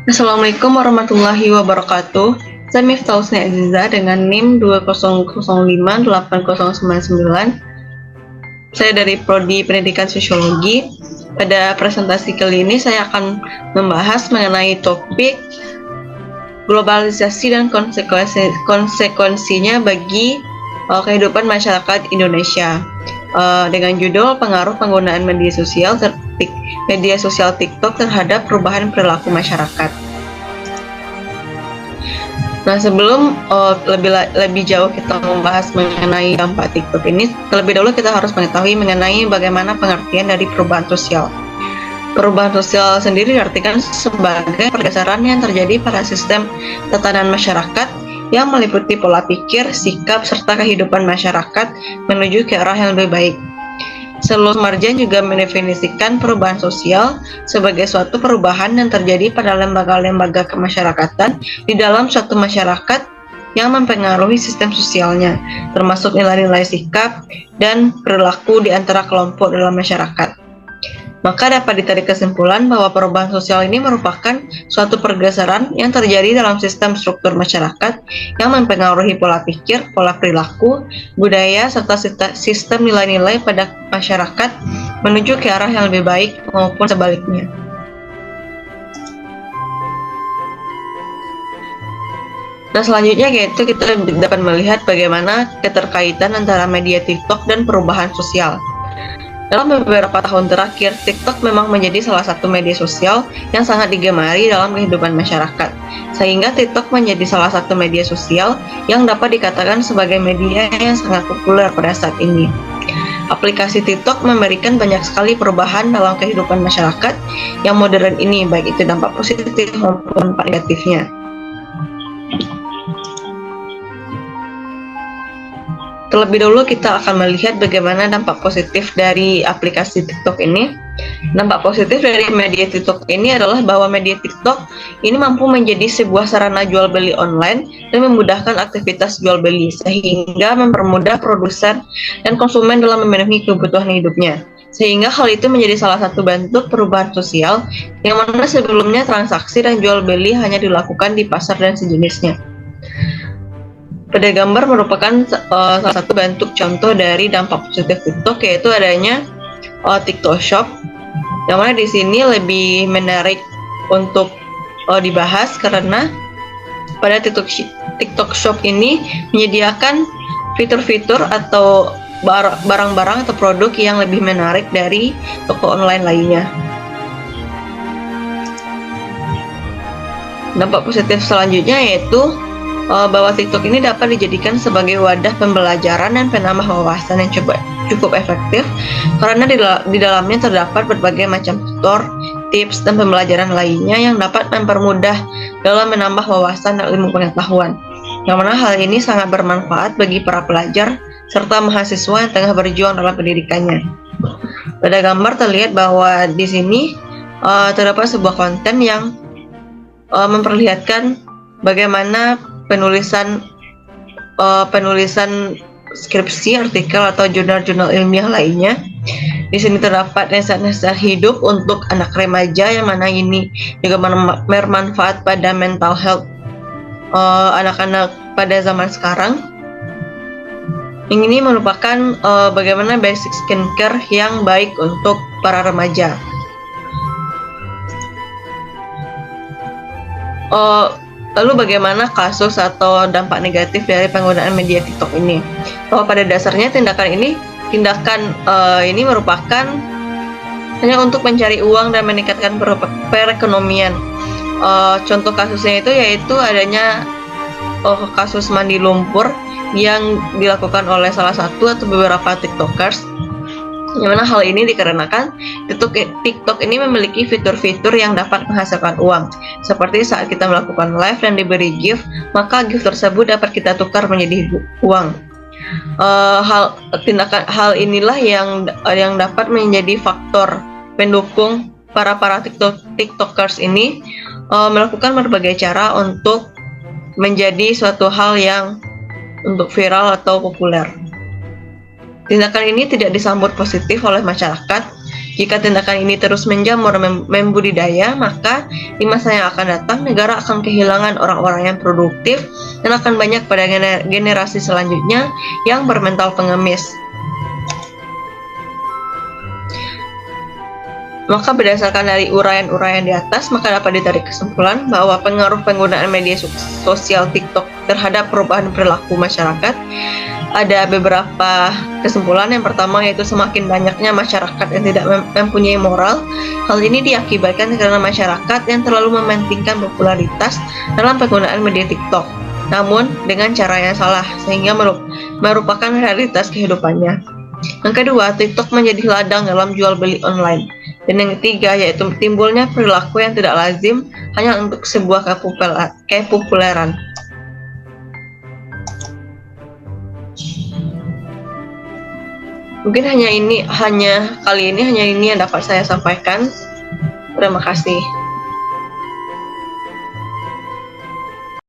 Assalamualaikum warahmatullahi wabarakatuh. Saya Miftah Husni Aziza dengan NIM 20058099. Saya dari Prodi Pendidikan Sosiologi. Pada presentasi kali ini saya akan membahas mengenai topik globalisasi dan konsekuensinya bagi kehidupan masyarakat Indonesia. Dengan judul pengaruh penggunaan media sosial TikTok terhadap perubahan perilaku masyarakat. Nah, sebelum lebih jauh kita membahas mengenai dampak TikTok ini, terlebih dahulu kita harus mengetahui mengenai bagaimana pengertian dari perubahan sosial. Perubahan sosial sendiri diartikan sebagai pergeseran yang terjadi pada sistem tatanan masyarakat yang meliputi pola pikir, sikap, serta kehidupan masyarakat menuju ke arah yang lebih baik. Selus Marjan juga mendefinisikan perubahan sosial sebagai suatu perubahan yang terjadi pada lembaga-lembaga kemasyarakatan di dalam suatu masyarakat yang mempengaruhi sistem sosialnya, termasuk nilai-nilai sikap dan perilaku di antara kelompok dalam masyarakat. Maka dapat ditarik kesimpulan bahwa perubahan sosial ini merupakan suatu pergeseran yang terjadi dalam sistem struktur masyarakat yang mempengaruhi pola pikir, pola perilaku, budaya, serta sistem nilai-nilai pada masyarakat menuju ke arah yang lebih baik maupun sebaliknya. Nah, selanjutnya yaitu kita dapat melihat bagaimana keterkaitan antara media TikTok dan perubahan sosial. Dalam beberapa tahun terakhir, TikTok memang menjadi salah satu media sosial yang sangat digemari dalam kehidupan masyarakat, sehingga TikTok menjadi salah satu media sosial yang dapat dikatakan sebagai media yang sangat populer pada saat ini. Aplikasi TikTok memberikan banyak sekali perubahan dalam kehidupan masyarakat yang modern ini, baik itu dampak positif maupun dampak negatifnya. Terlebih dahulu kita akan melihat bagaimana dampak positif dari aplikasi TikTok ini. Dampak positif dari media TikTok ini adalah bahwa media TikTok ini mampu menjadi sebuah sarana jual beli online dan memudahkan aktivitas jual beli, sehingga mempermudah produsen dan konsumen dalam memenuhi kebutuhan hidupnya. Sehingga hal itu menjadi salah satu bentuk perubahan sosial yang mana sebelumnya transaksi dan jual beli hanya dilakukan di pasar dan sejenisnya. Pada gambar merupakan salah satu bentuk contoh dari dampak positif TikTok, yaitu adanya TikTok Shop, yang mana di sini lebih menarik untuk dibahas karena pada TikTok Shop ini menyediakan fitur-fitur atau barang-barang atau produk yang lebih menarik dari toko online lainnya. Dampak positif selanjutnya yaitu bahwa TikTok ini dapat dijadikan sebagai wadah pembelajaran dan penambah wawasan yang cukup efektif karena di dalamnya terdapat berbagai macam tutor, tips, dan pembelajaran lainnya yang dapat mempermudah dalam menambah wawasan dan ilmu pengetahuan. Yang mana hal ini sangat bermanfaat bagi para pelajar serta mahasiswa yang tengah berjuang dalam pendidikannya. Pada gambar terlihat bahwa di sini terdapat sebuah konten yang memperlihatkan bagaimana penulisan skripsi, artikel, atau jurnal-jurnal ilmiah lainnya. Di sini terdapat nasihat-nasihat hidup untuk anak remaja yang mana ini juga bermanfaat pada mental health anak-anak pada zaman sekarang. Yang ini merupakan bagaimana basic skincare yang baik untuk para remaja. Lalu bagaimana kasus atau dampak negatif dari penggunaan media TikTok ini? Bahwa pada dasarnya tindakan ini merupakan hanya untuk mencari uang dan meningkatkan perekonomian. Contoh kasusnya yaitu adanya kasus mandi lumpur yang dilakukan oleh salah satu atau beberapa TikTokers. Yang mana hal ini dikarenakan TikTok ini memiliki fitur-fitur yang dapat menghasilkan uang. Seperti saat kita melakukan live dan diberi gift, maka gift tersebut dapat kita tukar menjadi uang. Hal inilah yang dapat menjadi faktor pendukung para TikTokers ini melakukan berbagai cara untuk menjadi suatu hal yang untuk viral atau populer. Tindakan ini tidak disambut positif oleh masyarakat Jika tindakan ini terus menjamur membudidaya, maka di masa yang akan datang negara akan kehilangan orang-orang yang produktif dan akan banyak pada generasi selanjutnya yang bermental pengemis. Maka berdasarkan dari uraian-uraian di atas, maka dapat ditarik kesimpulan bahwa pengaruh penggunaan media sosial TikTok terhadap perubahan perilaku masyarakat ada beberapa kesimpulan. Yang pertama yaitu semakin banyaknya masyarakat yang tidak mempunyai moral. Hal ini diakibatkan karena masyarakat yang terlalu mementingkan popularitas dalam penggunaan media TikTok, namun dengan cara yang salah sehingga merupakan realitas kehidupannya. Yang kedua, TikTok menjadi ladang dalam jual beli online. Dan yang ketiga yaitu timbulnya perilaku yang tidak lazim hanya untuk sebuah kepopuleran. Mungkin hanya kali ini yang dapat saya sampaikan. Terima kasih.